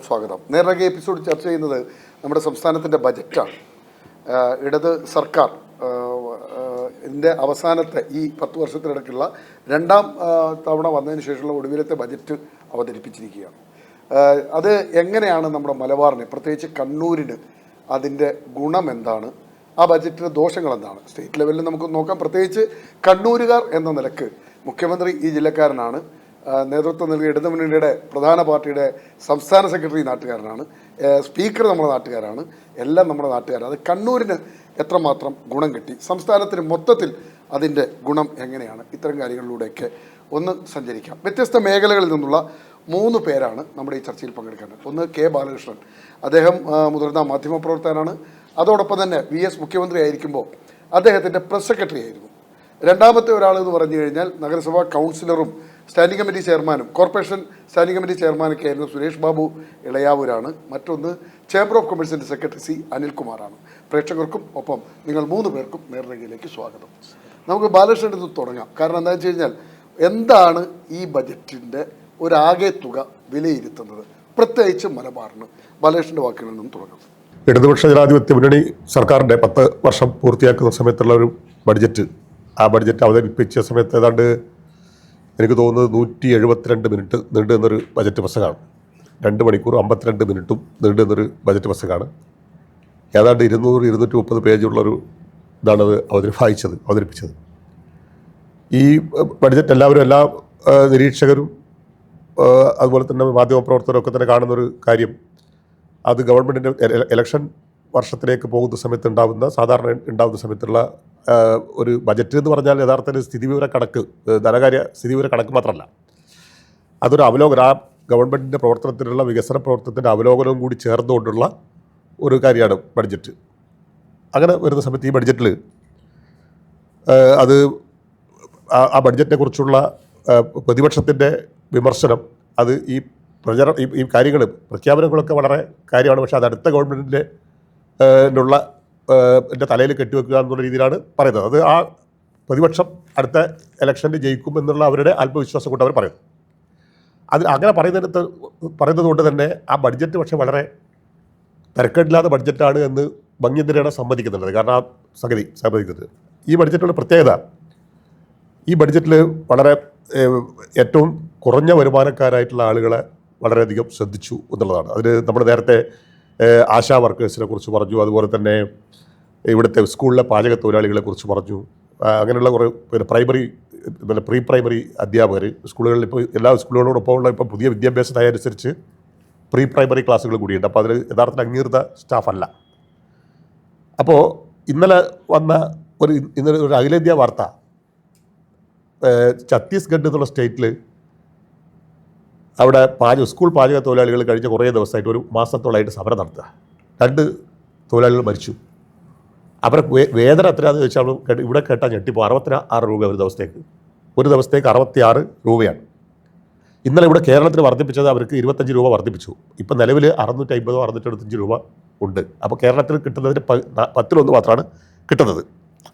സ്വാഗതം. നേരത്തെ എപ്പിസോഡ് ചർച്ച ചെയ്യുന്നത് നമ്മുടെ സംസ്ഥാനത്തിൻ്റെ ബജറ്റാണ്. ഇടത് സർക്കാർ ഇതിൻ്റെ അവസാനത്തെ ഈ 10 വർഷത്തിനിടയ്ക്കുള്ള രണ്ടാം തവണ വന്നതിന് ശേഷമുള്ള ഒടുവിലത്തെ ബജറ്റ് അവതരിപ്പിച്ചിരിക്കുകയാണ്. അത് എങ്ങനെയാണ് നമ്മുടെ മലബാറിന്, പ്രത്യേകിച്ച് കണ്ണൂരിന് അതിൻ്റെ ഗുണം എന്താണ്, ആ ബജറ്റിൻ്റെ ദോഷങ്ങൾ എന്താണ്? സ്റ്റേറ്റ് ലെവലിൽ നമുക്ക് നോക്കാം. പ്രത്യേകിച്ച് കണ്ണൂരുകാർ എന്ന നിലക്ക് മുഖ്യമന്ത്രി ഈ ജില്ലക്കാരനാണ്, നേതൃത്വം നൽകിയ ഇടതുമുന്നണിയുടെ പ്രധാന പാർട്ടിയുടെ സംസ്ഥാന സെക്രട്ടറി നാട്ടുകാരനാണ്, സ്പീക്കർ നമ്മുടെ നാട്ടുകാരാണ്, എല്ലാം നമ്മുടെ നാട്ടുകാരാണ്. അത് കണ്ണൂരിന് എത്രമാത്രം ഗുണം കിട്ടി, സംസ്ഥാനത്തിന് മൊത്തത്തിൽ അതിൻ്റെ ഗുണം എങ്ങനെയാണ്, ഇത്തരം കാര്യങ്ങളിലൂടെയൊക്കെ ഒന്ന് സഞ്ചരിക്കാം. വ്യത്യസ്ത മേഖലകളിൽ നിന്നുള്ള 3 പേരാണ് നമ്മുടെ ഈ ചർച്ചയിൽ പങ്കെടുക്കേണ്ടത്. ഒന്ന് കെ ബാലകൃഷ്ണൻ, അദ്ദേഹം മുതിർന്ന മാധ്യമപ്രവർത്തകനാണ്. അതോടൊപ്പം തന്നെ VS മുഖ്യമന്ത്രി ആയിരിക്കുമ്പോൾ അദ്ദേഹത്തിൻ്റെ പ്രസ് സെക്രട്ടറി ആയിരുന്നു. രണ്ടാമത്തെ ഒരാൾ എന്ന് പറഞ്ഞു കഴിഞ്ഞാൽ നഗരസഭാ കൗൺസിലറും സ്റ്റാൻഡിംഗ് കമ്മിറ്റി ചെയർമാനും കോർപ്പറേഷൻ സ്റ്റാൻഡിംഗ് കമ്മിറ്റി ചെയർമാനൊക്കെ ആയിരുന്നു സുരേഷ് ബാബു ഇളയാവൂരാണ്. മറ്റൊന്ന് ചേംബർ ഓഫ് കൊമേഴ്സിൻ്റെ സെക്രട്ടറി C അനിൽകുമാറാണ്. പ്രേക്ഷകർക്കും ഒപ്പം നിങ്ങൾ 3 പേർക്കും നേർരേഖയിലേക്ക് സ്വാഗതം. നമുക്ക് ബാലകൃഷ്ണൻ്റെ ഇത് തുടങ്ങാം. കാരണം എന്താണെന്ന് വെച്ച് കഴിഞ്ഞാൽ എന്താണ് ഈ ബജറ്റിൻ്റെ ഒരാകെ തുക വിലയിരുത്തുന്നത്, പ്രത്യേകിച്ച് മലബാറിന്? ബാലകൃഷ്ണൻ്റെ വാക്കുകളിൽ നിന്നും തുടങ്ങാം. ഇടതുപക്ഷ ജനാധിപത്യ മുന്നണി സർക്കാരിൻ്റെ 10 വർഷം പൂർത്തിയാക്കുന്ന സമയത്തുള്ള ഒരു ബഡ്ജറ്റ്, ആ ബഡ്ജറ്റ് അവതരിപ്പിച്ച സമയത്ത് ഏതാണ്ട് എനിക്ക് തോന്നുന്നത് 172 മിനിറ്റ് നീണ്ടു നിന്നൊരു ബജറ്റ് പ്രസംഗമാണ്. 2 മണിക്കൂർ 52 മിനിറ്റും നീണ്ടു നിന്നൊരു ബജറ്റ് പ്രസംഗമാണ്. ഏതാണ്ട് 200-230 പേജുള്ളൊരു ഇതാണത് അവതരിപ്പിച്ചത്. ഈ ബഡ്ജറ്റ് എല്ലാ നിരീക്ഷകരും അതുപോലെ തന്നെ മാധ്യമപ്രവർത്തകരും ഒക്കെ തന്നെ കാണുന്നൊരു കാര്യം, അത് ഗവൺമെൻറ്റിൻ്റെ ഇലക്ഷൻ വർഷത്തിലേക്ക് പോകുന്ന സമയത്ത് സാധാരണ ഉണ്ടാകുന്ന സമയത്തുള്ള ഒരു ബജറ്റ് എന്ന് പറഞ്ഞാൽ യഥാർത്ഥത്തിൽ സ്ഥിതിവിവര കണക്ക്, ധനകാര്യ സ്ഥിതിവിവര കണക്ക് മാത്രമല്ല, അതൊരു അവലോകനം, ആ ഗവൺമെൻറ്റിൻ്റെ പ്രവർത്തനത്തിലുള്ള വികസന പ്രവർത്തനത്തിൻ്റെ അവലോകനവും കൂടി ചേർന്നുകൊണ്ടുള്ള ഒരു കാര്യമാണ് ബഡ്ജറ്റ്. അങ്ങനെ വരുന്ന സമയത്ത് ഈ ബഡ്ജറ്റിൽ ആ ബഡ്ജറ്റിനെ കുറിച്ചുള്ള പ്രതിപക്ഷത്തിൻ്റെ വിമർശനം, അത് ഈ കാര്യങ്ങൾ പ്രഖ്യാപനങ്ങളൊക്കെ വളരെ കാര്യമാണ്. പക്ഷേ അത് അടുത്ത ഗവൺമെൻറ്റിൻ്റെ എൻ്റെ തലയിൽ കെട്ടിവെക്കുക എന്നുള്ള രീതിയിലാണ് പറയുന്നത്. അത് ആ പ്രതിപക്ഷം അടുത്ത ഇലക്ഷനിൽ ജയിക്കും എന്നുള്ള അവരുടെ ആത്മവിശ്വാസം കൊണ്ട് അവർ പറയുന്നു. അങ്ങനെ പറയുന്നത് കൊണ്ട് തന്നെ ആ ബഡ്ജറ്റ് പക്ഷേ വളരെ തരക്കേടില്ലാത്ത ബഡ്ജറ്റാണ് എന്ന് ഭംഗ്യന്തിരയാണ് സമ്മതിക്കുന്നുണ്ട്. കാരണം ആ സമ്മതിക്കുന്നത് ഈ ബഡ്ജറ്റിൻ്റെ പ്രത്യേകത, ഈ ബഡ്ജറ്റിൽ വളരെ ഏറ്റവും കുറഞ്ഞ വരുമാനക്കാരായിട്ടുള്ള ആളുകളെ വളരെയധികം ശ്രദ്ധിച്ചു എന്നുള്ളതാണ്. അതിന് നമ്മൾ നേരത്തെ ആശാ വർക്കേഴ്സിനെ കുറിച്ച് പറഞ്ഞു, അതുപോലെ തന്നെ ഇവിടുത്തെ സ്കൂളിലെ പാചക തൊഴിലാളികളെ കുറിച്ച് പറഞ്ഞു. അങ്ങനെയുള്ള കുറേ പ്രീ പ്രൈമറി അധ്യാപകർ സ്കൂളുകളിൽ, ഇപ്പോൾ എല്ലാ സ്കൂളുകളോടൊപ്പം ഉള്ള ഇപ്പോൾ പുതിയ വിദ്യാഭ്യാസ നയം അനുസരിച്ച് പ്രീ പ്രൈമറി ക്ലാസ്സുകൾ കൂടിയുണ്ട്. അപ്പോൾ അതിൽ യഥാർത്ഥത്തിൽ അംഗീകൃത സ്റ്റാഫല്ല. അപ്പോൾ ഇന്നലെ വന്ന ഒരു അഖിലേന്ത്യാ വാർത്ത, ഛത്തീസ്ഗഡ് എന്നുള്ള സ്റ്റേറ്റിൽ അവിടെ സ്കൂൾ പാചക തൊഴിലാളികൾ കഴിഞ്ഞ കുറേ ദിവസമായിട്ട്, ഒരു മാസത്തോളമായിട്ട് സമരം നടത്തുക. 2 തൊഴിലാളികൾ മരിച്ചു. അവരെ വേതനം എത്രയാണെന്ന് ചോദിച്ചാൽ ഇവിടെ കേട്ടാൽ ഞെട്ടിപ്പോൾ 66 രൂപ ഒരു ദിവസത്തേക്ക് 66 രൂപയാണ്. ഇന്നലെ ഇവിടെ കേരളത്തിൽ വർദ്ധിപ്പിച്ചത് അവർക്ക് 25 രൂപ വർദ്ധിപ്പിച്ചു. ഇപ്പം നിലവിൽ 650-675 രൂപ ഉണ്ട്. അപ്പോൾ കേരളത്തിൽ കിട്ടുന്നതിന് 10-1 മാത്രമാണ് കിട്ടുന്നത്.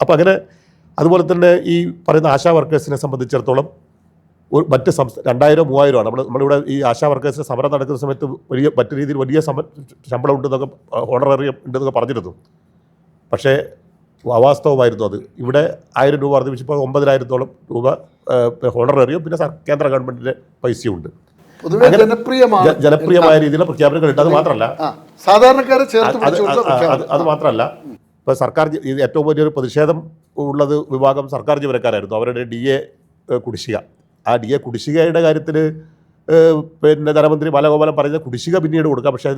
അപ്പോൾ അങ്ങനെ, അതുപോലെ തന്നെ ഈ പറയുന്ന ആശാ വർക്കേഴ്സിനെ സംബന്ധിച്ചിടത്തോളം മറ്റ് 2000-3000 ആണ്. നമ്മളിവിടെ ഈ ആശാ വർക്കേഴ്സിന് സമരം നടക്കുന്ന സമയത്ത് മറ്റു രീതിയിൽ വലിയ ശമ്പളം ഉണ്ടെന്നൊക്കെ, ഹോണറേറിയം ഉണ്ടെന്നൊക്കെ പറഞ്ഞിരുന്നു. പക്ഷേ അവാസ്തവമായിരുന്നു അത്. ഇവിടെ 1000 രൂപ വർദ്ധിപ്പിച്ചപ്പോൾ 9000-ഓളം രൂപ ഹോണറേറിയം, പിന്നെ കേന്ദ്ര ഗവൺമെൻറ്റിൻ്റെ പൈസയും ഉണ്ട്. ജനപ്രിയമായ രീതിയിലുള്ള പ്രഖ്യാപനങ്ങളുണ്ട്. അത് മാത്രമല്ല അത് മാത്രമല്ല ഇപ്പോൾ സർക്കാർ ഏറ്റവും വലിയൊരു പ്രതിഷേധം ഉള്ളത് വിഭാഗം സർക്കാർ ജീവനക്കാരായിരുന്നു. അവരുടെ DA കുടിശ്ശിക, ആ DA കുടിശ്ശികയുടെ കാര്യത്തിൽ പിന്നെ ധനമന്ത്രി ബാലഗോപാലൻ പറയുന്ന കുടിശ്ശിക പിന്നീട് കൊടുക്കാം, പക്ഷേ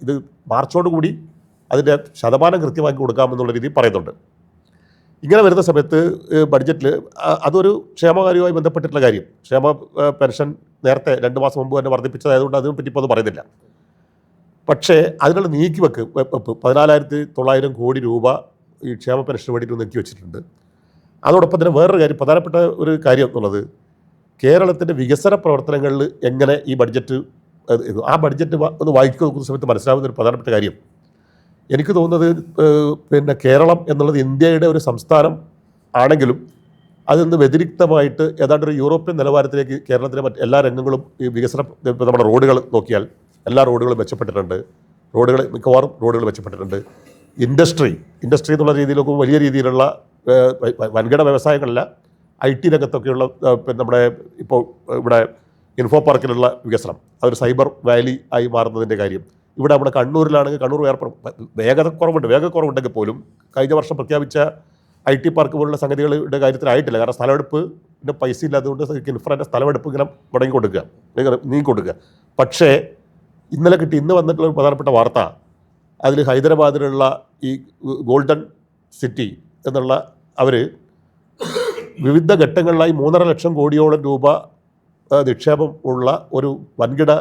ഇത് മാർച്ചോടുകൂടി അതിൻ്റെ ശതമാനം കൃത്യമാക്കി കൊടുക്കാമെന്നുള്ള രീതിയിൽ പറയുന്നുണ്ട്. ഇങ്ങനെ വരുന്ന സമയത്ത് ബഡ്ജറ്റിൽ അതൊരു ക്ഷേമകാര്യവുമായി ബന്ധപ്പെട്ടിട്ടുള്ള കാര്യം, ക്ഷേമ പെൻഷൻ നേരത്തെ 2 മാസം മുമ്പ് തന്നെ വർദ്ധിപ്പിച്ചതായതുകൊണ്ട് അതിനെ പറ്റി ഇപ്പോൾ ഒന്നും പറയുന്നില്ല. പക്ഷേ അതിനുള്ള നീക്കിവെപ്പ് 14,900 കോടി രൂപ ഈ ക്ഷേമ പെൻഷന് വേണ്ടിയിട്ട് നീക്കി വെച്ചിട്ടുണ്ട്. അതോടൊപ്പം തന്നെ വേറൊരു കാര്യം, പ്രധാനപ്പെട്ട ഒരു കാര്യം എന്നുള്ളത്, കേരളത്തിൻ്റെ വികസന പ്രവർത്തനങ്ങളിൽ എങ്ങനെ ഈ ബഡ്ജറ്റ്, ആ ബഡ്ജറ്റ് ഒന്ന് വായിച്ചു നോക്കുന്ന സമയത്ത് മനസ്സിലാവുന്ന ഒരു പ്രധാനപ്പെട്ട കാര്യം, എനിക്ക് തോന്നുന്നത് പിന്നെ കേരളം എന്നുള്ളത് ഇന്ത്യയുടെ ഒരു സംസ്ഥാനം ആണെങ്കിലും അതിൽ നിന്ന് വ്യതിരിക്തമായിട്ട് ഏതാണ്ട് ഒരു യൂറോപ്യൻ നിലവാരത്തിലേക്ക് കേരളത്തിലെ എല്ലാ രംഗങ്ങളും ഈ വികസനം, നമ്മുടെ റോഡുകൾ നോക്കിയാൽ എല്ലാ റോഡുകളും മെച്ചപ്പെട്ടിട്ടുണ്ട്. മിക്കവാറും റോഡുകൾ മെച്ചപ്പെട്ടിട്ടുണ്ട്. ഇൻഡസ്ട്രി എന്നുള്ള രീതിയിലൊക്കെ വലിയ രീതിയിലുള്ള വൻകിട വ്യവസായങ്ങളല്ല, IT രംഗത്തൊക്കെയുള്ള നമ്മുടെ ഇപ്പോൾ ഇവിടെ ഇൻഫോ പാർക്കിലുള്ള വികസനം, അതൊരു സൈബർ വാലി ആയി മാറുന്നതിൻ്റെ കാര്യം. ഇവിടെ നമ്മുടെ കണ്ണൂരിലാണെങ്കിൽ കണ്ണൂർ വേഗക്കുറവുണ്ടെങ്കിൽ പോലും കഴിഞ്ഞ വർഷം പ്രഖ്യാപിച്ച IT പാർക്ക് പോലുള്ള സംഗതികളുടെ കാര്യത്തിലായിട്ടില്ല. കാരണം സ്ഥലമെടുപ്പിൻ്റെ പൈസ ഇല്ലാത്തതുകൊണ്ട് ഇൻഫ്രാൻ്റെ സ്ഥലമെടുപ്പ് ഇങ്ങനെ നീങ്ങിക്കൊടുക്കുക. പക്ഷേ ഇന്ന് വന്നിട്ടുള്ള ഒരു പ്രധാനപ്പെട്ട വാർത്ത, അതിൽ ഹൈദരാബാദിലുള്ള ഈ ഗോൾഡൻ സിറ്റി എന്നുള്ള അവർ വിവിധ ഘട്ടങ്ങളിലായി 3.5 ലക്ഷം കോടിയോളം രൂപ നിക്ഷേപം ഉള്ള ഒരു വൻകിട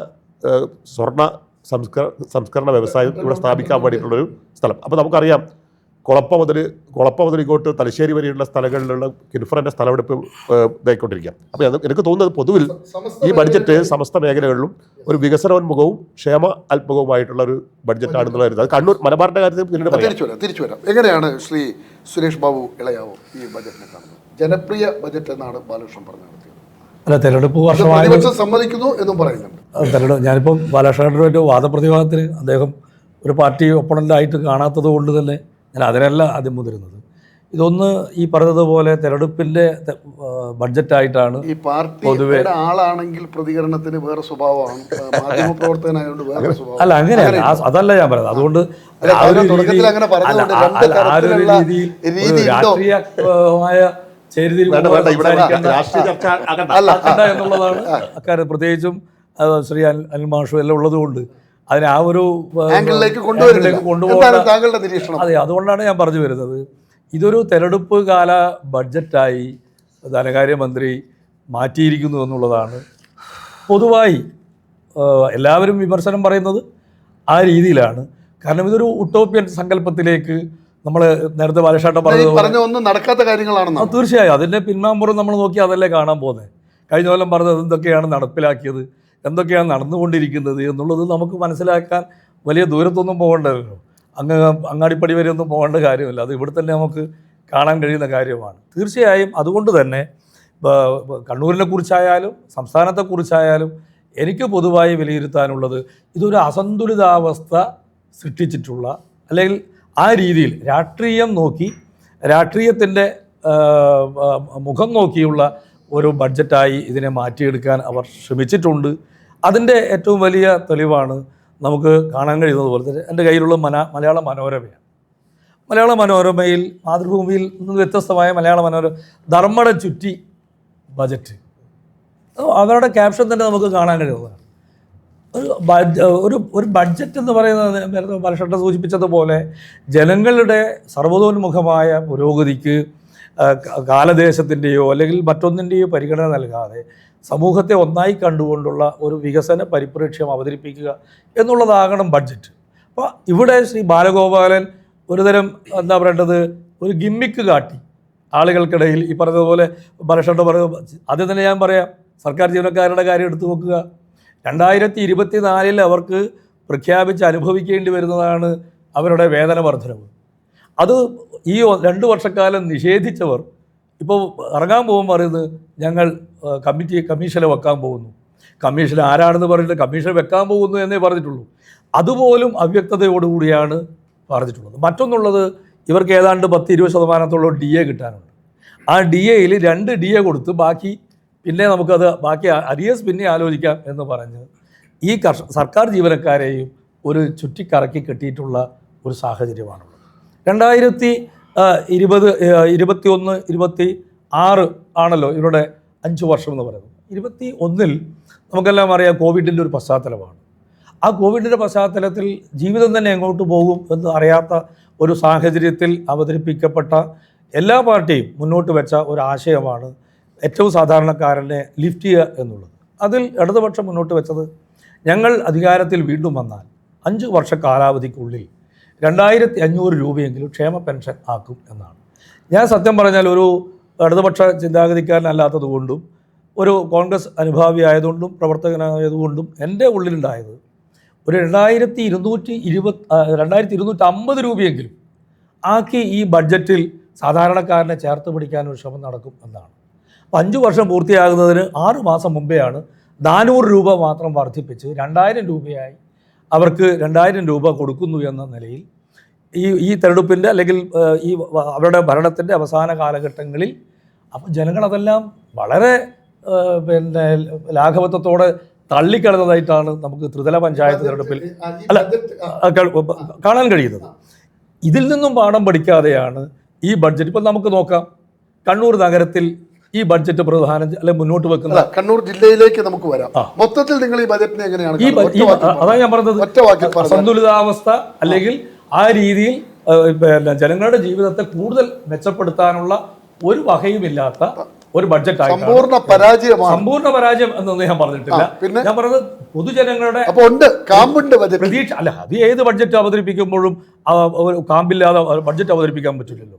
സ്വർണ്ണ സംസ്കരണ വ്യവസായം ഇവിടെ സ്ഥാപിക്കാൻ വേണ്ടിയിട്ടുള്ളൊരു സ്ഥലം. അപ്പോൾ നമുക്കറിയാം, കുളപ്പ മുതൽ ഇങ്ങോട്ട് തലശ്ശേരി വരെയുള്ള സ്ഥലങ്ങളിലുള്ള കിൻഫ്രൻ്റെ സ്ഥലമെടുപ്പ് ഇതായിക്കൊണ്ടിരിക്കുക. അപ്പോൾ എനിക്ക് തോന്നുന്നത് പൊതുവിൽ ഈ ബഡ്ജറ്റ് സമസ്ത മേഖലകളിലും ഒരു വികസനോന്മുഖവും ക്ഷേമാത്മകവുമായിട്ടുള്ള ഒരു ബഡ്ജറ്റാണെന്നുള്ള കരുതുന്നത്. അത് കണ്ണൂർ മലബാറിൻ്റെ കാര്യത്തിൽ പിന്നീട് തിരിച്ചു വരാം. എങ്ങനെയാണ് ശ്രീ സുരേഷ് ബാബു ഇളയാവോ ഈ ബഡ്ജറ്റിനെ കാണുന്നത്? ജനപ്രിയ ബഡ്ജറ്റ് എന്നാണ് ബാലകൃഷ്ണൻ പറഞ്ഞു നടത്തിയത്. അല്ല, തെരഞ്ഞെടുപ്പ് വർഷമായി സമ്മതിക്കുന്നു എന്നും പറയുന്നുണ്ട്. ഞാനിപ്പം ബാലകൃഷ്ണൻ്റെ ഒരു വാദപ്രതിവാദത്തിന് അദ്ദേഹം ഒരു പാർട്ടി ഒപ്പണൻ്റായിട്ട് കാണാത്തത് കൊണ്ട് തന്നെ ഞാൻ അതിനല്ല ആദ്യം മുതിരുന്നത്. ഇതൊന്ന് ഈ പറഞ്ഞതുപോലെ തെരഞ്ഞെടുപ്പിൻ്റെ ബഡ്ജറ്റായിട്ടാണ് ഈ പാർട്ടി ആളാണെങ്കിൽ പ്രതികരണത്തിന് വേറെ സ്വഭാവമാണ്, മാധ്യമപ്രവർത്തകനായതുകൊണ്ട് വേറെ സ്വഭാവം. അല്ല, അങ്ങനെയല്ല, അതല്ല ഞാൻ പറയുന്നത്. അതുകൊണ്ട് രാഷ്ട്രീയമായ എന്നുള്ളതാണ് അക്കാര്യം. പ്രത്യേകിച്ചും ശ്രീ അനിൽ മാഷു എല്ലാം ഉള്ളതുകൊണ്ട് അതിനെ ആ ഒരു കൊണ്ടുപോകാൻ. അതെ, അതുകൊണ്ടാണ് ഞാൻ പറഞ്ഞു വരുന്നത്, ഇതൊരു തെരഞ്ഞെടുപ്പ് കാല ബഡ്ജറ്റായി ധനകാര്യമന്ത്രി മാറ്റിയിരിക്കുന്നു എന്നുള്ളതാണ് പൊതുവായി എല്ലാവരും വിമർശനം പറയുന്നത് ആ രീതിയിലാണ്. കാരണം ഇതൊരു ഉട്ടോപ്യൻ സങ്കല്പത്തിലേക്ക് നമ്മൾ നേരത്തെ ബാലകൃഷ്ണൻ ഒന്നും നടക്കാത്ത കാര്യങ്ങളാണ്. തീർച്ചയായും അതിൻ്റെ പിന്നാമ്പുറം നമ്മൾ നോക്കി അതല്ലേ കാണാൻ പോകുന്നത്. കഴിഞ്ഞ കൊല്ലം പറഞ്ഞത് എന്തൊക്കെയാണ് നടപ്പിലാക്കിയത്, എന്തൊക്കെയാണ് നടന്നുകൊണ്ടിരിക്കുന്നത് എന്നുള്ളത് നമുക്ക് മനസ്സിലാക്കാൻ വലിയ ദൂരത്തൊന്നും പോകേണ്ടല്ലോ. അങ്ങാടിപ്പടി വരെ ഒന്നും പോകേണ്ട കാര്യമില്ല. അത് ഇവിടെ തന്നെ നമുക്ക് കാണാൻ കഴിയുന്ന കാര്യമാണ്. തീർച്ചയായും അതുകൊണ്ട് തന്നെ കണ്ണൂരിനെ കുറിച്ചായാലും സംസ്ഥാനത്തെക്കുറിച്ചായാലും എനിക്ക് പൊതുവായി വിലയിരുത്താനുള്ളത്, ഇതൊരു അസന്തുലിതാവസ്ഥ സൃഷ്ടിച്ചിട്ടുള്ള, അല്ലെങ്കിൽ ആ രീതിയിൽ രാഷ്ട്രീയം നോക്കി രാഷ്ട്രീയത്തിൻ്റെ മുഖം നോക്കിയുള്ള ഒരു ബഡ്ജറ്റായി ഇതിനെ മാറ്റിയെടുക്കാൻ അവർ ശ്രമിച്ചിട്ടുണ്ട്. അതിൻ്റെ ഏറ്റവും വലിയ തെളിവാണ് നമുക്ക് കാണാൻ കഴിയുന്നത് പോലെ തന്നെ എൻ്റെ കയ്യിലുള്ള മലയാള മനോരമയാണ്. മലയാള മനോരമയിൽ മാതൃഭൂമിയിൽ നിന്ന് വ്യത്യസ്തമായ മലയാള മനോരമ ധർമ്മട ചുറ്റി ബജറ്റ്, അവരുടെ ക്യാപ്ഷൻ തന്നെ നമുക്ക് കാണാൻ കഴിയുന്നതാണ്. ഒരു ബഡ്ജറ്റ് എന്ന് പറയുന്നത് നേരത്തെ ബാലകൃഷ്ണൻ സൂചിപ്പിച്ചതുപോലെ ജനങ്ങളുടെ സർവ്വതോന്മുഖമായ പുരോഗതിക്ക് കാലദേശത്തിൻ്റെയോ അല്ലെങ്കിൽ മറ്റൊന്നിൻ്റെയോ പരിഗണന നൽകാതെ സമൂഹത്തെ ഒന്നായി കണ്ടുകൊണ്ടുള്ള ഒരു വികസന പരിപ്രേക്ഷ്യം അവതരിപ്പിക്കുക എന്നുള്ളതാകണം ബഡ്ജറ്റ്. അപ്പോൾ ഇവിടെ ശ്രീ ബാലഗോപാലൻ ഒരുതരം എന്താ പറയേണ്ടത്, ഒരു ഗിമ്മിക്ക് കാട്ടി ആളുകൾക്കിടയിൽ. ഈ പറഞ്ഞതുപോലെ ബാലകൃഷ്ണൻ പറയുക, ആദ്യം തന്നെ ഞാൻ പറയാം, സർക്കാർ ജീവനക്കാരുടെ കാര്യം എടുത്തു നോക്കുക. 2024 അവർക്ക് പ്രഖ്യാപിച്ച് അനുഭവിക്കേണ്ടി വരുന്നതാണ് അവരുടെ വേതന വർധനവ്. അത് ഈ 2 വർഷക്കാലം നിഷേധിച്ചവർ ഇപ്പോൾ ഇറങ്ങാൻ പോകുമ്പോൾ പറയുന്നത് ഞങ്ങൾ കമ്മീഷനെ വെക്കാൻ പോകുന്നു. കമ്മീഷൻ ആരാണെന്ന് പറഞ്ഞിട്ട് കമ്മീഷൻ വെക്കാൻ പോകുന്നു എന്നേ പറഞ്ഞിട്ടുള്ളൂ. അതുപോലും അവ്യക്തതയോടുകൂടിയാണ് പറഞ്ഞിട്ടുള്ളത്. മറ്റൊന്നുള്ളത്, ഇവർക്ക് ഏതാണ്ട് 10-20% DA കിട്ടാനുണ്ട്. ആ DAയിൽ 2 DA കൊടുത്ത് ബാക്കി പിന്നെ നമുക്കത് ബാക്കി അരിയസ് പിന്നെ ആലോചിക്കാം എന്ന് പറഞ്ഞ് ഈ സർക്കാർ ജീവനക്കാരെയും ഒരു ചുറ്റിക്കറക്കി കെട്ടിയിട്ടുള്ള ഒരു സാഹചര്യമാണുള്ളത്. 2020, 2021, 2026 ആണല്ലോ ഇവരുടെ 5 വർഷം എന്ന് പറയുന്നത്. 2021 നമുക്കെല്ലാം അറിയാം കോവിഡിൻ്റെ ഒരു പശ്ചാത്തലമാണ്. ആ കോവിഡിൻ്റെ പശ്ചാത്തലത്തിൽ ജീവിതം തന്നെ എങ്ങോട്ട് പോകും എന്ന് അറിയാത്ത ഒരു സാഹചര്യത്തിൽ അവതരിപ്പിക്കപ്പെട്ട എല്ലാ പാർട്ടിയും മുന്നോട്ട് വെച്ച ഒരു ആശയമാണ് ഏറ്റവും സാധാരണക്കാരനെ ലിഫ്റ്റ് ചെയ്യുക എന്നുള്ളത്. അതിൽ ഇടതുപക്ഷം മുന്നോട്ട് വെച്ചത്, ഞങ്ങൾ അധികാരത്തിൽ വീണ്ടും വന്നാൽ 5 വർഷ കാലാവധിക്കുള്ളിൽ 2500 രൂപയെങ്കിലും ക്ഷേമ പെൻഷൻ ആക്കും എന്നാണ്. ഞാൻ സത്യം പറഞ്ഞാൽ ഒരു ഇടതുപക്ഷ ചിന്താഗതിക്കാരനല്ലാത്തത് കൊണ്ടും ഒരു കോൺഗ്രസ് അനുഭാവിയായതുകൊണ്ടും പ്രവർത്തകനായതുകൊണ്ടും എൻ്റെ ഉള്ളിലുണ്ടായത് ഒരു 2250 രൂപയെങ്കിലും ആക്കി ഈ ബഡ്ജറ്റിൽ സാധാരണക്കാരനെ ചേർത്ത് പിടിക്കാനൊരു ശ്രമം നടക്കും എന്നാണ്. 5 വർഷം പൂർത്തിയാകുന്നതിന് 6 മാസം മുമ്പെയാണ് 400 രൂപ മാത്രം വർദ്ധിപ്പിച്ച് 2000 രൂപയായി അവർക്ക് 2000 രൂപ കൊടുക്കുന്നു എന്ന നിലയിൽ ഈ തെരഞ്ഞെടുപ്പിൻ്റെ അല്ലെങ്കിൽ അവരുടെ ഭരണത്തിൻ്റെ അവസാന കാലഘട്ടങ്ങളിൽ അപ്പോൾ ജനങ്ങളതെല്ലാം വളരെ പിന്നെ ലാഘവത്വത്തോടെ തള്ളിക്കളഞ്ഞതായിട്ടാണ് നമുക്ക് ത്രിതല പഞ്ചായത്ത് തെരഞ്ഞെടുപ്പിൽ കാണാൻ കഴിയുന്നത്. ഇതിൽ നിന്നും പാഠം പഠിക്കാതെയാണ് ഈ ബഡ്ജറ്റ്. ഇപ്പം നമുക്ക് നോക്കാം, കണ്ണൂർ നഗരത്തിൽ ഈ ബഡ്ജറ്റ് മുന്നോട്ട് വെക്കുന്ന കണ്ണൂർ ജില്ലയിലേക്ക് നമുക്ക് വരാം. മൊത്തത്തിൽ നിങ്ങൾ ഈ ബജറ്റിനെ എങ്ങനെയാണ് അതാണ് ഞാൻ പറഞ്ഞത്, സന്തുലിതാവസ്ഥ അല്ലെങ്കിൽ ആ രീതിയിൽ ജനങ്ങളുടെ ജീവിതത്തെ കൂടുതൽ മെച്ചപ്പെടുത്താനുള്ള ഒരു വകയുമില്ലാത്ത ഒരു ബഡ്ജറ്റ് സമ്പൂർണ്ണ പരാജയം എന്നൊന്നും ഞാൻ പറഞ്ഞിട്ടില്ല. ഞാൻ പറഞ്ഞത് പൊതുജനങ്ങളുടെ പ്രതീക്ഷ അല്ല. അത് ഏത് ബഡ്ജറ്റ് അവതരിപ്പിക്കുമ്പോഴും കാമ്പില്ലാതെ ബഡ്ജറ്റ് അവതരിപ്പിക്കാൻ പറ്റില്ലല്ലോ.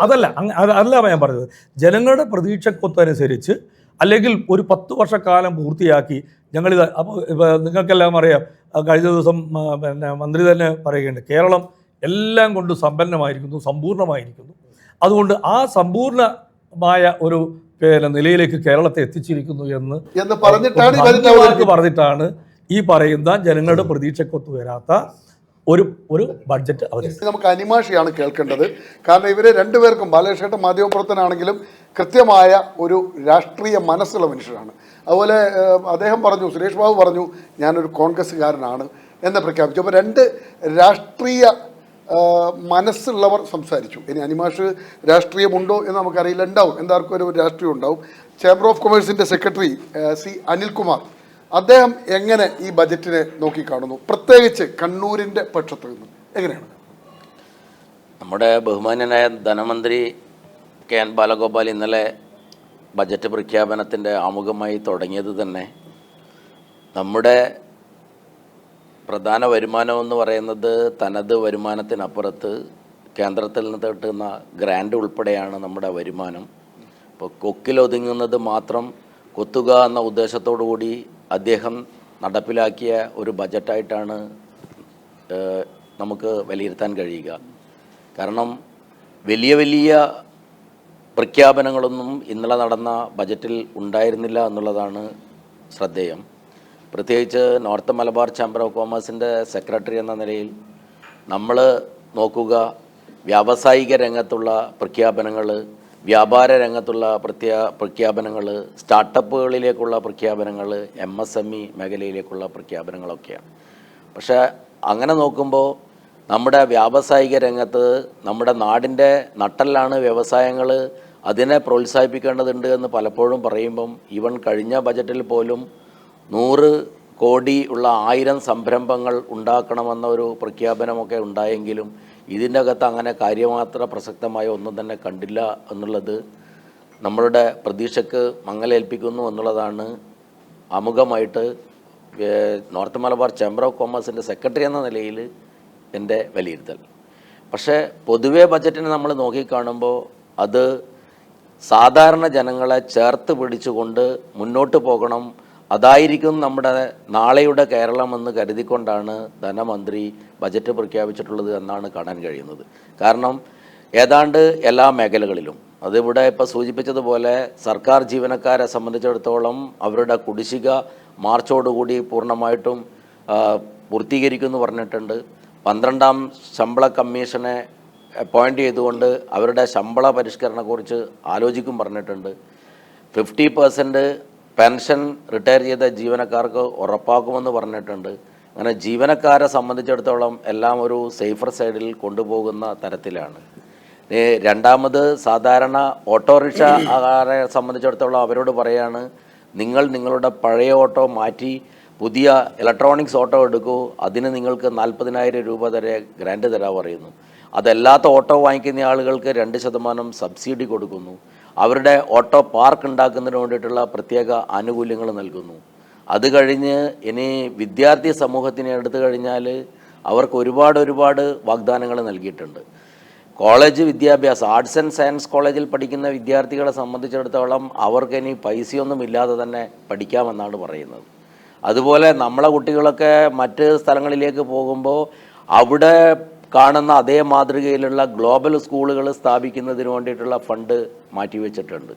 അതല്ല ഞാൻ പറഞ്ഞത്. ജനങ്ങളുടെ പ്രതീക്ഷക്കൊത്തനുസരിച്ച് അല്ലെങ്കിൽ ഒരു 10 വർഷക്കാലം പൂർത്തിയാക്കി ഞങ്ങളിത്. അപ്പോൾ നിങ്ങൾക്കെല്ലാം അറിയാം, കഴിഞ്ഞ ദിവസം പിന്നെ മന്ത്രി തന്നെ പറയുകയുണ്ട്, കേരളം എല്ലാം കൊണ്ട് സമ്പന്നമായിരിക്കുന്നു, സമ്പൂർണ്ണമായിരിക്കുന്നു. അതുകൊണ്ട് ആ സമ്പൂർണ്ണമായ ഒരു നിലയിലേക്ക് കേരളത്തെ എത്തിച്ചിരിക്കുന്നു എന്ന് പറഞ്ഞിട്ടാണ് ഈ പറയുന്ന ജനങ്ങളുടെ പ്രതീക്ഷക്കൊത്തു വരാത്ത ഒരു ബഡ്ജറ്റ് അവതരിപ്പിച്ചത്. നമുക്ക് അനിമാഷിയാണ് കേൾക്കേണ്ടത്. കാരണം ഇവരെ രണ്ടുപേർക്കും, ബാലകൃഷ്ണൻ മാധ്യമപ്രവർത്തനാണെങ്കിലും കൃത്യമായ ഒരു രാഷ്ട്രീയ മനസ്സുള്ള മനുഷ്യരാണ്. അതുപോലെ അദ്ദേഹം പറഞ്ഞു, സുരേഷ് ബാബു പറഞ്ഞു, ഞാനൊരു കോൺഗ്രസ്സുകാരനാണ് എന്ന് പ്രഖ്യാപിച്ചു. അപ്പോൾ രണ്ട് രാഷ്ട്രീയ മനസ്സുള്ളവർ സംസാരിച്ചു. ഇനി അനിമാഷ് രാഷ്ട്രീയമുണ്ടോ എന്ന് നമുക്കറിയില്ല, ഉണ്ടാവും, എന്താർക്കും ഒരു രാഷ്ട്രീയം ഉണ്ടാവും. ചേംബർ ഓഫ് കൊമേഴ്സിൻ്റെ സെക്രട്ടറി സി അനിൽകുമാർ, അദ്ദേഹം എങ്ങനെ ഈ ബജറ്റിനെ നോക്കിക്കാണുന്നു, പ്രത്യേകിച്ച് കണ്ണൂരിൻ്റെ പക്ഷത്ത് നിന്ന് എങ്ങനെയാണ്? നമ്മുടെ ബഹുമാന്യനായ ധനമന്ത്രി കെ.എൻ. ബാലഗോപാൽ ഇന്നലെ ബജറ്റ് പ്രഖ്യാപനത്തിൻ്റെ ആമുഖമായി തുടങ്ങിയത് തന്നെ നമ്മുടെ പ്രധാന വരുമാനമെന്ന് പറയുന്നത് തനത് വരുമാനത്തിനപ്പുറത്ത് കേന്ദ്രത്തിൽ നിന്ന് കിട്ടുന്ന ഗ്രാൻഡ് ഉൾപ്പെടെയാണ് നമ്മുടെ വരുമാനം. ഇപ്പോൾ കൊക്കിലൊതുങ്ങുന്നത് മാത്രം കൊത്തുക എന്ന ഉദ്ദേശത്തോടു കൂടി അദ്ദേഹം നടപ്പിലാക്കിയ ഒരു ബജറ്റായിട്ടാണ് നമുക്ക് വിലയിരുത്താൻ കഴിയുക. കാരണം വലിയ വലിയ പ്രഖ്യാപനങ്ങളൊന്നും ഇന്നലെ നടന്ന ബജറ്റിൽ ഉണ്ടായിരുന്നില്ല എന്നുള്ളതാണ് ശ്രദ്ധേയം. പ്രത്യേകിച്ച് നോർത്ത് മലബാർ ചേംബർ ഓഫ് കോമേഴ്സിൻ്റെ സെക്രട്ടറി എന്ന നിലയിൽ നമ്മൾ നോക്കുക, വ്യാവസായിക രംഗത്തുള്ള പ്രഖ്യാപനങ്ങൾ, വ്യാപാര രംഗത്തുള്ള പ്രഖ്യാപനങ്ങൾ, സ്റ്റാർട്ടപ്പുകളിലേക്കുള്ള പ്രഖ്യാപനങ്ങൾ, MSME മേഖലയിലേക്കുള്ള പ്രഖ്യാപനങ്ങളൊക്കെയാണ്. പക്ഷേ അങ്ങനെ നോക്കുമ്പോൾ നമ്മുടെ വ്യാവസായിക രംഗത്ത് നമ്മുടെ നാടിൻ്റെ നട്ടെല്ലാണ് വ്യവസായങ്ങൾ, അതിനെ പ്രോത്സാഹിപ്പിക്കേണ്ടതുണ്ട് എന്ന് പലപ്പോഴും പറയുമ്പം ഈവൻ കഴിഞ്ഞ ബജറ്റിൽ പോലും 100 കോടി ഉള്ള 1000 സംരംഭങ്ങൾ ഉണ്ടാക്കണമെന്ന ഒരു പ്രഖ്യാപനമൊക്കെ ഉണ്ടായെങ്കിലും ഇതിൻ്റെ അകത്ത് അങ്ങനെ കാര്യമാത്ര പ്രസക്തമായ ഒന്നും തന്നെ കണ്ടില്ല എന്നുള്ളത് നമ്മളുടെ പ്രതീക്ഷയ്ക്ക് മങ്ങലേൽപ്പിക്കുന്നു എന്നുള്ളതാണ് ആമുഖമായിട്ട് നോർത്ത് മലബാർ ചേംബർ ഓഫ് കൊമേഴ്സിൻ്റെ സെക്രട്ടറി എന്ന നിലയിൽ എൻ്റെ വിലയിരുത്തൽ. പക്ഷേ പൊതുവെ ബജറ്റിനെ നമ്മൾ നോക്കിക്കാണുമ്പോൾ അത് സാധാരണ ജനങ്ങളെ ചേർത്ത് പിടിച്ചുകൊണ്ട് മുന്നോട്ട് പോകണം, അതായിരിക്കും നമ്മുടെ നാളെയുടെ കേരളം എന്ന് കരുതിക്കൊണ്ടാണ് ധനമന്ത്രി ബജറ്റ് പ്രഖ്യാപിച്ചിട്ടുള്ളത് എന്നാണ് കാണാൻ കഴിയുന്നത്. കാരണം ഏതാണ്ട് എല്ലാ മേഖലകളിലും, അതിവിടെ ഇപ്പോൾ സൂചിപ്പിച്ചതുപോലെ സർക്കാർ ജീവനക്കാരെ സംബന്ധിച്ചിടത്തോളം അവരുടെ കുടിശ്ശിക മാർച്ചോടുകൂടി പൂർണ്ണമായിട്ടും പൂർത്തീകരിക്കുമെന്ന് പറഞ്ഞിട്ടുണ്ട്. 12ാം ശമ്പള കമ്മീഷനെ അപ്പോയിൻ്റ് ചെയ്തുകൊണ്ട് അവരുടെ ശമ്പള പരിഷ്കരണത്തെക്കുറിച്ച് ആലോചിക്കും പറഞ്ഞിട്ടുണ്ട്. 50% പെൻഷൻ റിട്ടയർ ചെയ്ത ജീവനക്കാർക്ക് ഉറപ്പാക്കുമെന്ന് പറഞ്ഞിട്ടുണ്ട്. അങ്ങനെ ജീവനക്കാരെ സംബന്ധിച്ചിടത്തോളം എല്ലാം ഒരു സേഫർ സൈഡിൽ കൊണ്ടുപോകുന്ന തരത്തിലാണ്. രണ്ടാമത് സാധാരണ ഓട്ടോറിക്ഷക്കാരെ സംബന്ധിച്ചിടത്തോളം അവരോട് പറയാണ്, നിങ്ങളുടെ പഴയ ഓട്ടോ മാറ്റി പുതിയ ഇലക്ട്രോണിക്സ് ഓട്ടോ എടുക്കൂ, അതിന് നിങ്ങൾക്ക് 40,000 രൂപ വരെ ഗ്രാൻഡ് തരാൻ പറയുന്നു. അതല്ലാത്ത ഓട്ടോ വാങ്ങിക്കുന്ന ആളുകൾക്ക് 2% സബ്സിഡി കൊടുക്കുന്നു. അവരുടെ ഓട്ടോ പാർക്ക് ഉണ്ടാക്കുന്നതിന് വേണ്ടിയിട്ടുള്ള പ്രത്യേക ആനുകൂല്യങ്ങൾ നൽകുന്നു. അത് കഴിഞ്ഞ് ഇനി വിദ്യാർത്ഥി സമൂഹത്തിനെ എടുത്തു കഴിഞ്ഞാൽ അവർക്ക് ഒരുപാട് വാഗ്ദാനങ്ങൾ നൽകിയിട്ടുണ്ട്. കോളേജ് വിദ്യാഭ്യാസം, ആർട്സ് ആൻഡ് സയൻസ് കോളേജിൽ പഠിക്കുന്ന വിദ്യാർത്ഥികളെ സംബന്ധിച്ചിടത്തോളം അവർക്ക് ഇനി പൈസയൊന്നും ഇല്ലാതെ തന്നെ പഠിക്കാമെന്നാണ് പറയുന്നത്. അതുപോലെ നമ്മളെ കുട്ടികളൊക്കെ മറ്റ് സ്ഥലങ്ങളിലേക്ക് പോകുമ്പോൾ അവിടെ കാണുന്ന അതേ മാതൃകയിലുള്ള ഗ്ലോബൽ സ്കൂളുകൾ സ്ഥാപിക്കുന്നതിന് വേണ്ടിയിട്ടുള്ള ഫണ്ട് മാറ്റിവെച്ചിട്ടുണ്ട്.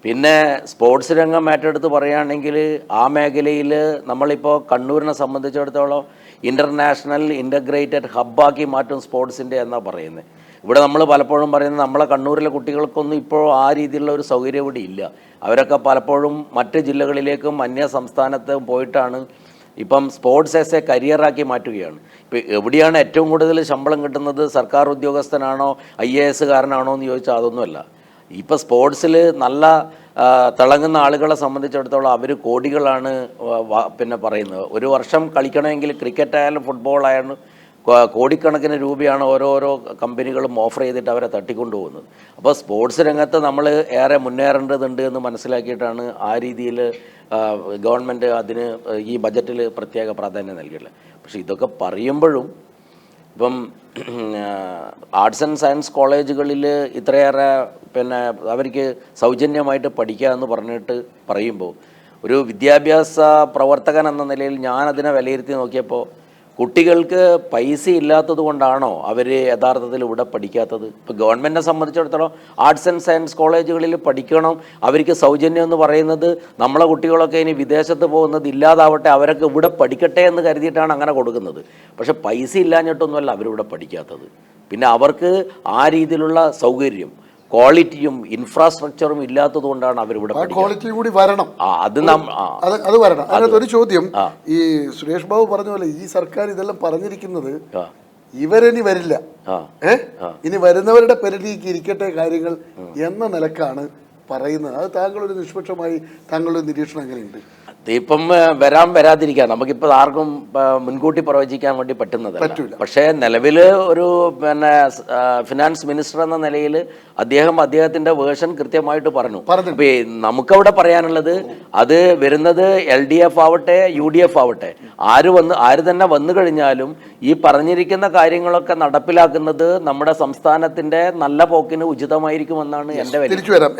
പിന്നെ സ്പോർട്സ് രംഗം ഏറ്റെടുത്ത് പറയുകയാണെങ്കിൽ ആ മേഖലയിൽ നമ്മളിപ്പോൾ കണ്ണൂരിനെ സംബന്ധിച്ചിടത്തോളം ഇൻ്റർനാഷണൽ ഇൻ്റഗ്രേറ്റഡ് ഹബ്ബാക്കി മാറ്റും സ്പോർട്സിൻ്റെ എന്നാണ് പറയുന്നത്. ഇവിടെ നമ്മൾ പലപ്പോഴും പറയുന്നത് നമ്മളെ കണ്ണൂരിലെ കുട്ടികൾക്കൊന്നും ഇപ്പോൾ ആ രീതിയിലുള്ള ഒരു സൗകര്യം ഇവിടെ ഇല്ല. അവരൊക്കെ പലപ്പോഴും മറ്റ് ജില്ലകളിലേക്കും അന്യ സംസ്ഥാനത്തും പോയിട്ടാണ് ഇപ്പം സ്പോർട്സ് ആസ് എ കരിയറാക്കി മാറ്റുകയാണ്. ഇപ്പോൾ എവിടെയാണ് ഏറ്റവും കൂടുതൽ ശമ്പളം കിട്ടുന്നത്? സർക്കാർ ഉദ്യോഗസ്ഥനാണോ IAS കാരനാണോ എന്ന് ചോദിച്ചാൽ അതൊന്നുമല്ല. ഇപ്പോൾ സ്പോർട്സിൽ നല്ല തിളങ്ങുന്ന ആളുകളെ സംബന്ധിച്ചിടത്തോളം അവർ കോടികളാണ് പിന്നെ പറയുന്നത്. ഒരു വർഷം കളിക്കണമെങ്കിൽ ക്രിക്കറ്റ് ആയാലും ഫുട്ബോൾ ആയാലും കോടിക്കണക്കിന് രൂപയാണ് ഓരോരോ കമ്പനികളും ഓഫർ ചെയ്തിട്ട് അവരെ തട്ടിക്കൊണ്ടുപോകുന്നത്. അപ്പോൾ സ്പോർട്സ് രംഗത്ത് നമ്മൾ ഏറെ മുന്നേറേണ്ടതുണ്ട് എന്ന് മനസ്സിലാക്കിയിട്ടാണ് ആ രീതിയിൽ ഗവൺമെൻറ് അതിന് ഈ ബജറ്റിൽ പ്രത്യേക പ്രാധാന്യം നൽകിയിട്ടുള്ളത്. പക്ഷേ ഇതൊക്കെ പറയുമ്പോഴും ഇപ്പം ആർട്സ് ആൻഡ് സയൻസ് കോളേജുകളിൽ ഇത്രയേറെ പിന്നെ അവർക്ക് സൗജന്യമായിട്ട് പഠിക്കുക എന്ന് പറഞ്ഞിട്ട് പറയുമ്പോൾ ഒരു വിദ്യാഭ്യാസ പ്രവർത്തകൻ എന്ന നിലയിൽ ഞാനതിനെ വിലയിരുത്തി നോക്കിയപ്പോൾ കുട്ടികൾക്ക് പൈസ ഇല്ലാത്തത് കൊണ്ടാണോ അവർ യഥാർത്ഥത്തിൽ ഇവിടെ പഠിക്കാത്തത്? ഇപ്പോൾ ഗവൺമെൻറ്റിനെ സംബന്ധിച്ചിടത്തോളം ആർട്സ് ആൻഡ് സയൻസ് കോളേജുകളിൽ പഠിക്കണം, അവർക്ക് സൗജന്യം എന്ന് പറയുന്നത് നമ്മളെ കുട്ടികളൊക്കെ ഇനി വിദേശത്ത് പോകുന്നത് ഇല്ലാതാവട്ടെ, അവരൊക്കെ ഇവിടെ പഠിക്കട്ടെ എന്ന് കരുതിയിട്ടാണ് അങ്ങനെ കൊടുക്കുന്നത്. പക്ഷേ പൈസ ഇല്ലാഞ്ഞിട്ടൊന്നുമല്ല അവരിവിടെ പഠിക്കാത്തത്. പിന്നെ അവർക്ക് ആ രീതിയിലുള്ള സൗകര്യം, ക്വാളിറ്റിയും ഇൻഫ്രാസ്ട്രക്ചറും ഇല്ലാത്തത് കൊണ്ടാണ് അവരിവിടെ ക്വാളിറ്റിയും കൂടി വരണം. അത് വരണം. അതിനകത്ത് ഒരു ചോദ്യം, ഈ സുരേഷ് ബാബു പറഞ്ഞ പോലെ ഈ സർക്കാർ ഇതെല്ലാം പറഞ്ഞിരിക്കുന്നത് ഇവരിനി വരില്ല, ഇനി വരുന്നവരുടെ പരിധിക്ക് ഇരിക്കട്ടെ കാര്യങ്ങൾ എന്ന നിലക്കാണ് പറയുന്നത്. അത് താങ്കളൊരു നിഷ്പക്ഷമായി താങ്കളുടെ നിരീക്ഷണം എങ്ങനെയുണ്ട്? ഇപ്പം വരാതിരിക്കാം, നമുക്കിപ്പോൾ ആർക്കും മുൻകൂട്ടി പ്രവചിക്കാൻ വേണ്ടി പറ്റുന്നതല്ല. പക്ഷേ നിലവിൽ ഒരു പിന്നെ ഫിനാൻസ് മിനിസ്റ്റർ എന്ന നിലയിൽ അദ്ദേഹത്തിൻ്റെ വേർഷൻ കൃത്യമായിട്ട് പറഞ്ഞു. അപ്പോൾ നമുക്കവിടെ പറയാനുള്ളത് അത് വരുന്നത് LDF ആവട്ടെ UDF ആവട്ടെ, ആര് തന്നെ വന്നു കഴിഞ്ഞാലും ഈ പറഞ്ഞിരിക്കുന്ന കാര്യങ്ങളൊക്കെ നടപ്പിലാക്കുന്നത് നമ്മുടെ സംസ്ഥാനത്തിൻ്റെ നല്ല പോക്കിന് ഉചിതമായിരിക്കുമെന്നാണ് എൻ്റെ തിരിച്ചു വരാം.